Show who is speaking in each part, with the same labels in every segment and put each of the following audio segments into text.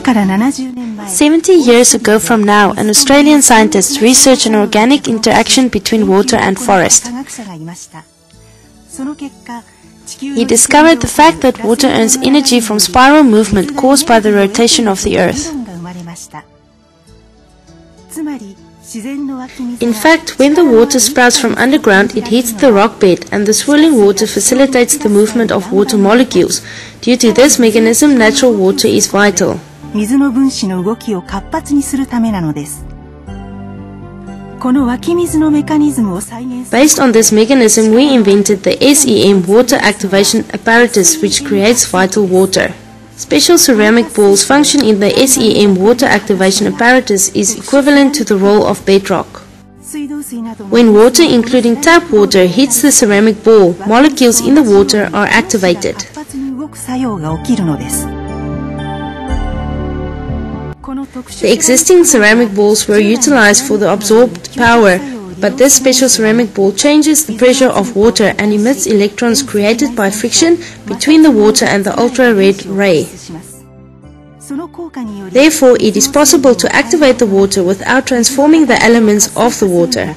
Speaker 1: 70 years ago from now, an Australian scientist researched an organic interaction between water and forest. He discovered the fact that water earns energy from spiral movement caused by the rotation of the Earth. In fact, when the water sprouts from underground, it hits the rock bed, and the swirling water facilitates the movement of water molecules. Due to this mechanism, natural water is vital. Based on this mechanism, we invented the SEM water activation apparatus, which creates vital water. Special ceramic balls function in the SEM water activation apparatus is equivalent to the role of bedrock. When water, including tap water, hits the ceramic ball, molecules in the water are activated. The existing ceramic balls were utilized for the absorbed power, but this special ceramic ball changes the pressure of water and emits electrons created by friction between the water and the ultra-red ray. Therefore, it is possible to activate the water without transforming the elements of the water.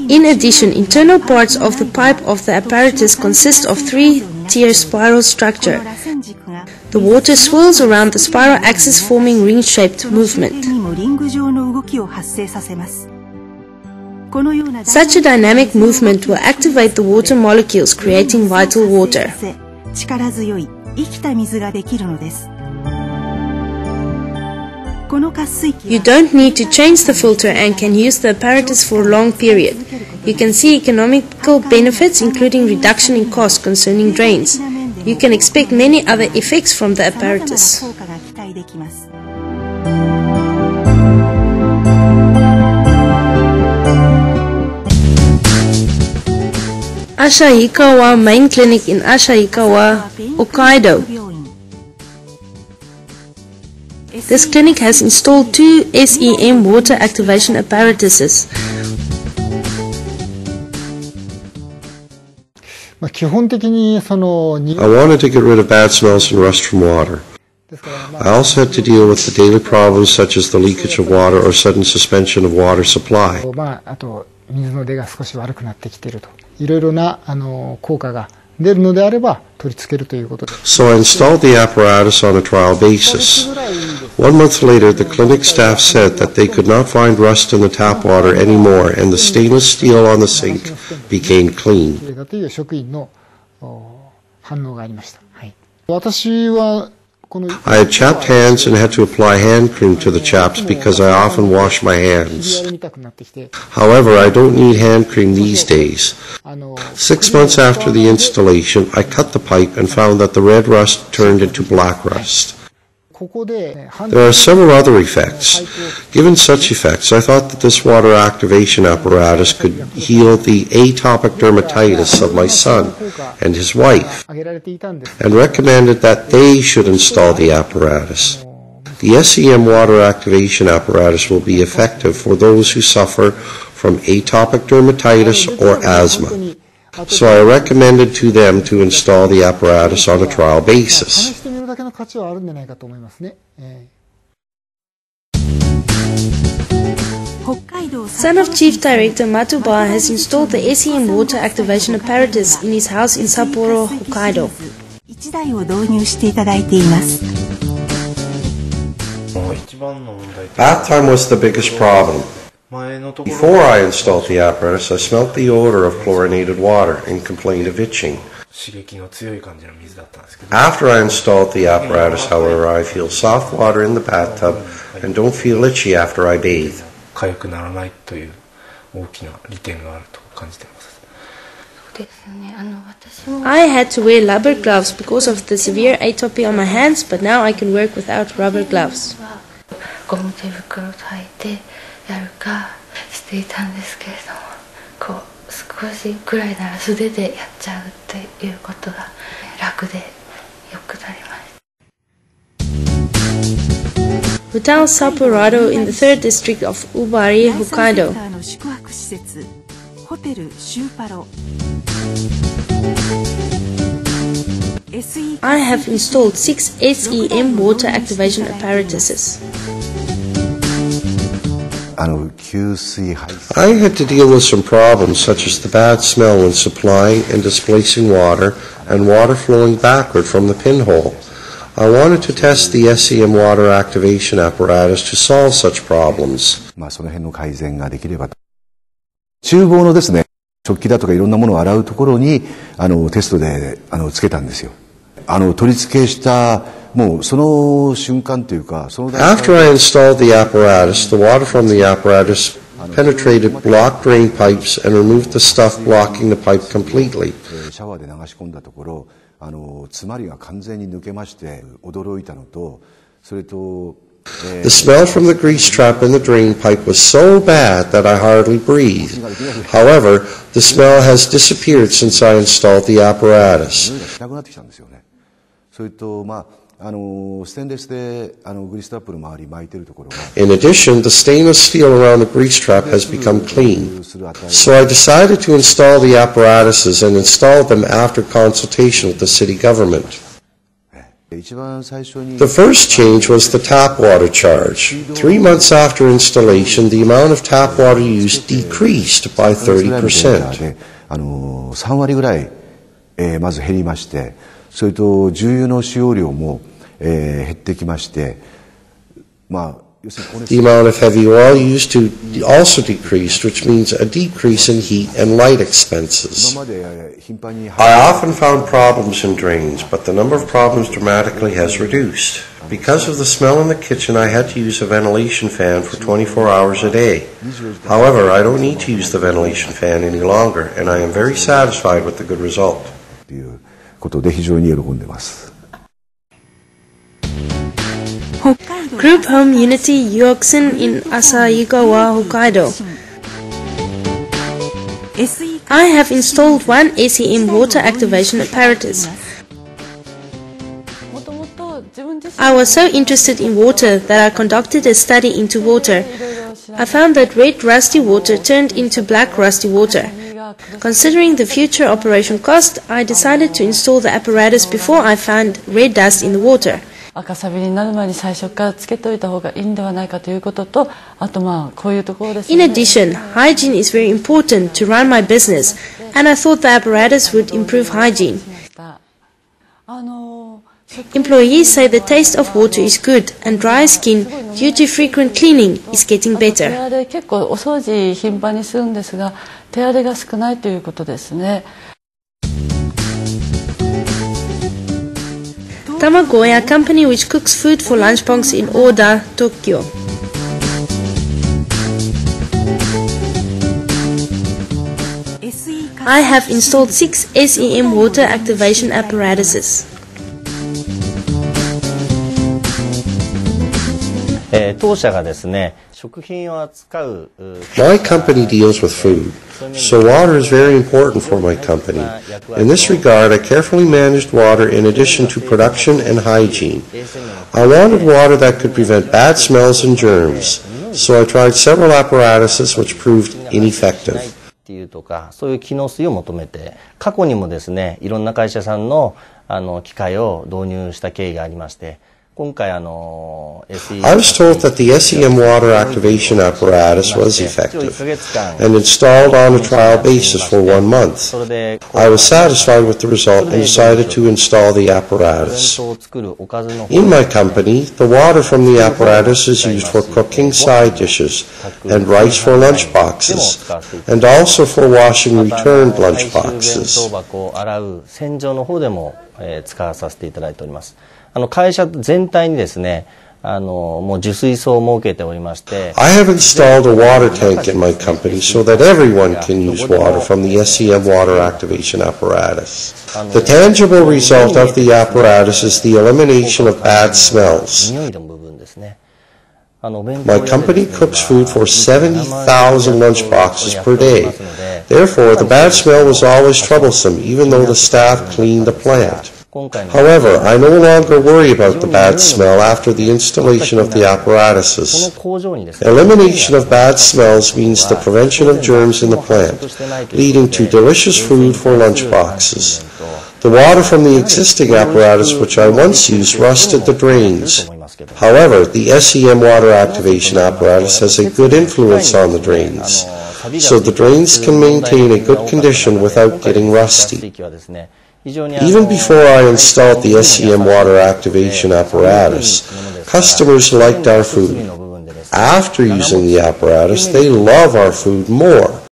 Speaker 1: In addition, internal parts of the pipe of the apparatus consist of three-tier spiral structure. The water swirls around the spiral axis, forming ring-shaped movement. Such a dynamic movement will activate the water molecules, creating vital water. You don't need to change the filter and can use the apparatus for a long period. You can see economical benefits, including reduction in cost concerning drains. You can expect many other effects from the apparatus. Saiseiko Main Clinic in Saiseiko, Hokkaido. This clinic has installed 2 SEM water activation apparatuses.
Speaker 2: I wanted to get rid of bad smells and rust from water. I also had to deal with the daily problems such as the leakage of water or sudden suspension of water supply. So I installed the apparatus on a trial basis. 1 month later, the clinic staff said that they could not find rust in the tap water anymore, and the stainless steel on the sink became clean. I had chapped hands and had to apply hand cream to the chaps because I often wash my hands. However, I don't need hand cream these days. 6 months after the installation, I cut the pipe and found that the red rust turned into black rust. There are several other effects. Given such effects, I thought that this water activation apparatus could heal the atopic dermatitis of my son and his wife, and recommended that they should install the apparatus. The SEM water activation apparatus will be effective for those who suffer from atopic dermatitis or asthma. So I recommended to them to install the apparatus on a trial basis.
Speaker 1: Son of Chief Director Matuba has installed the SEM water activation apparatus in his house in Sapporo, Hokkaido.
Speaker 3: Bath time was the biggest problem. Before I installed the apparatus, I smelt the odor of chlorinated water and complained of itching. After I installed the apparatus, however, I feel soft water in the bathtub and don't feel itchy after I bathe.
Speaker 1: I had to wear rubber gloves because of the severe atopy on my hands, but now I can work without rubber gloves. Hotel Sapporo in the 3rd district of Ubari, Hokkaido. I have installed 6 SEM water activation apparatuses.
Speaker 2: I had to deal with some problems such as the bad smell when supplying and displacing water and water flowing backward from the pinhole. I wanted to test the SEM water activation apparatus to solve such problems.
Speaker 4: その辺の改善ができればと。厨房のですね、食器だとかいろんなものを洗うところにテストでつけたんですよ。取り付けしたもうその瞬間というか、その段階
Speaker 2: After I installed the apparatus, the water from the apparatus penetrated blocked drain pipes and removed the stuff blocking the pipe completely.
Speaker 4: シャワーで流し込んだところ、詰まりが完全に抜けまして驚いたのと、それと
Speaker 2: The smell from the grease trap in the drain pipe was so bad that I hardly breathed. However, the smell has disappeared since I installed the apparatus.
Speaker 4: しなくなってきたんですよね。それとステンレスでグリストラップの周り巻いてるところが
Speaker 2: In addition, the stainless steel around the grease trap has become clean. So I decided to install the apparatuses and installed them after consultation with the city government. The first change was the tap water charge. 3 months after installation, the amount of tap water used decreased by 30%.
Speaker 4: 3割ぐらいまず減りまして、それと重油の使用量も減ってきまして、
Speaker 2: The amount of heavy oil used to also decreased, which means a decrease in heat and light expenses. I often found problems in drains, but the number of problems dramatically has reduced. Because of the smell in the kitchen, I had to use a ventilation fan for 24 hours a day. However, I don't need to use the ventilation fan any longer, and I am very satisfied with the good result.
Speaker 4: ということで非常に喜んでます。
Speaker 1: Group Home Unity Yuokusen in Asahikawa, Hokkaido. I have installed one SEM water activation apparatus. I was so interested in water that I conducted a study into water. I found that red rusty water turned into black rusty water. Considering the future operation cost, I decided to install the apparatus before I found red dust in the water.
Speaker 5: 赤サビになる前に最初からつけておいた方がいいんではないかということと、あとこういうところですね。
Speaker 1: In addition, hygiene is very important to run my business, and I thought the apparatus would improve hygiene. Employees say the taste of water is good, and dry skin due to frequent cleaning is getting better.
Speaker 5: 手荒れ結構お掃除頻繁にするんですが、手荒れが少ないということですね。
Speaker 1: Tamagoya, a company which cooks food for lunchbox in Oda, Tokyo. I have installed 6 SEM water activation apparatuses.
Speaker 6: 当社がですね、食品を扱う
Speaker 2: My company deals with food, so water is very important for my company. In this regard, I carefully managed water in addition to production and hygiene. I wanted water that could prevent bad smells and germs, so I tried several apparatuses which proved ineffective.
Speaker 6: っていうとか、そういう機能水を求めて、過去にもですね、いろんな会社さんの機械を導入した経緯がありまして、今回
Speaker 2: I was told that the SEM water activation apparatus was effective and installed on a trial basis for 1 month. I was satisfied with the result and decided to install the apparatus. In my company, the water from the apparatus is used for cooking side dishes and rice for lunch boxes, and also for washing returned lunch boxes.
Speaker 6: 洗浄の方でも使わさせていただいております。会社全体にですね、もう受水槽を設けておりまして。
Speaker 2: I have installed a water tank in my company so that everyone can use water from the SEM water activation apparatus. The tangible result of the apparatus is the elimination of bad smells. My company cooks food for 70,000 lunch boxes per day. Therefore, the bad smell was always troublesome, even though the staff cleaned the plant. However, I no longer worry about the bad smell after the installation of the apparatuses. Elimination of bad smells means the prevention of germs in the plant, leading to delicious food for lunch boxes. The water from the existing apparatus which I once used rusted the drains. However, the SEM water activation apparatus has a good influence on the drains, so the drains can maintain a good condition without getting rusty. Even before I installed the SEM water activation apparatus, customers liked our food. After using the apparatus, they love our food more.